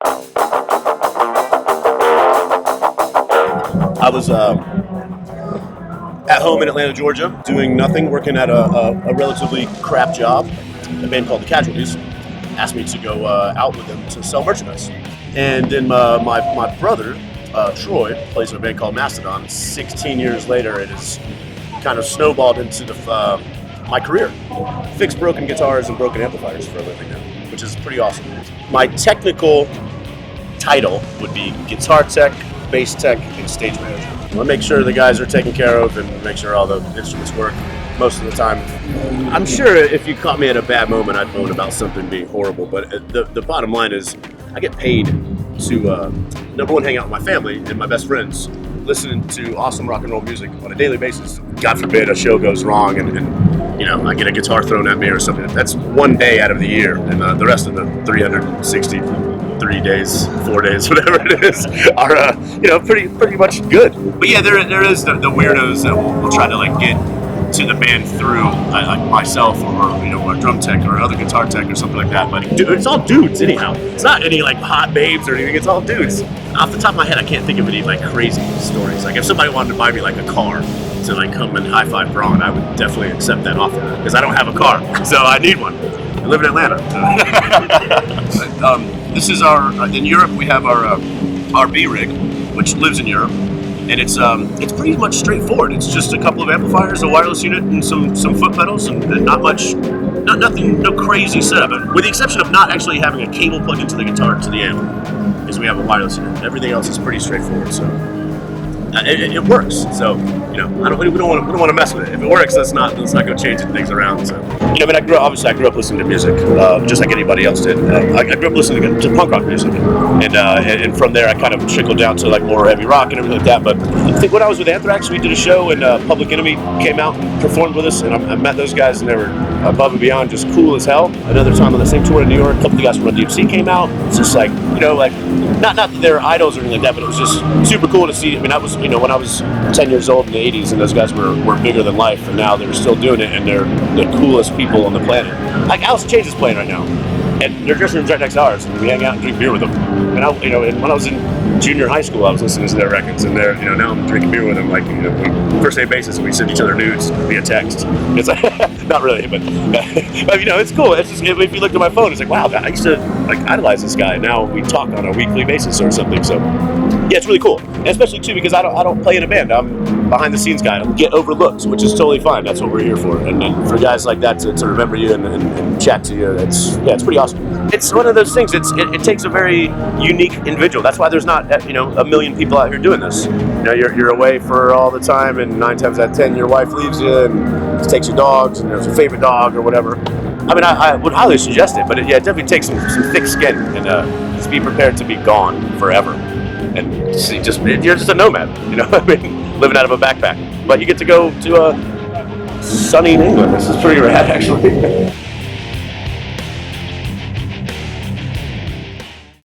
I was at home in Atlanta, Georgia, doing nothing, working at a relatively crap job. A band called The Casualties asked me to go out with them to sell merchandise. And then my brother, Troy, plays in a band called Mastodon. 16 years later, it has kind of snowballed into my career. Fix broken guitars and broken amplifiers for a living now, which is pretty awesome. My technical title would be guitar tech, bass tech, and stage manager. I make sure the guys are taken care of and make sure all the instruments work most of the time. I'm sure if you caught me at a bad moment, I'd moan about something being horrible, but the bottom line is I get paid to, number one, hang out with my family and my best friends, listening to awesome rock and roll music on a daily basis. God forbid a show goes wrong and you know, I get a guitar thrown at me or something. That's one day out of the year, and the rest of the 363 days, 4 days, whatever it is, are you know, pretty much good. But yeah, there is the weirdos that will try to like get to the band through like myself or you know, a drum tech or other guitar tech or something like that. But dude, it's all dudes anyhow. It's not any like hot babes or anything. It's all dudes. Off the top of my head, I can't think of any like crazy stories. Like if somebody wanted to buy me like a car to like come and high five Braun, I would definitely accept that offer because I don't have a car, so I need one. I live in Atlanta. This is in Europe we have our B rig, which lives in Europe, and it's pretty much straightforward. It's just a couple of amplifiers, a wireless unit, and some foot pedals, and not much, nothing, no crazy setup. With the exception of not actually having a cable plug into the guitar to the amp, because we have a wireless unit. Everything else is pretty straightforward. So it works. So you know, we don't want to mess with it. If it works, let's not go changing things around. So you know, I mean, I grew up listening to music, just like anybody else did. I grew up listening to punk rock music, and from there I kind of trickled down to like more heavy rock and everything like that. But I think when I was with Anthrax, we did a show, and Public Enemy came out and performed with us, and I met those guys, and they were above and beyond just cool as hell. Another time on the same tour in New York, a couple of the guys from Run DMC came out. It's just like, you know, like not that they're idols or anything like that, but it was just super cool to see. I mean, I was, you know, when I was 10 years old in the 80s, and those guys were bigger than life, and now they're still doing it, and they're the coolest people on the planet. Like Alice in Chains is playing right now, and their dressing room's right next to ours, and we hang out and drink beer with them. And and when I was in junior high school, I was listening to their records, and they're, you know, now I'm drinking beer with them. Like, you know, we first name basis, and we send each other nudes via text. It's like not really, but you know, it's cool. It's just, if you look at my phone, it's like, wow, I used to like idolize this guy. Now we talk on a weekly basis or something. So yeah, it's really cool, and especially too because I don't play in a band. I'm behind the scenes guy. I get overlooked, which is totally fine. That's what we're here for. And then for guys like that to remember you and chat to you, it's pretty awesome. It's one of those things. It takes a very unique individual. That's why there's not, you know, a million people out here doing this. You know, you're away for all the time, and 9 times out of 10 your wife leaves you and takes your dogs, and there's your favorite dog or whatever. I mean, I would highly suggest it, but it definitely takes some thick skin, and just be prepared to be gone forever. And see, you're just a nomad, you know. I mean, living out of a backpack, but you get to go to sunny England. This is pretty rad, actually.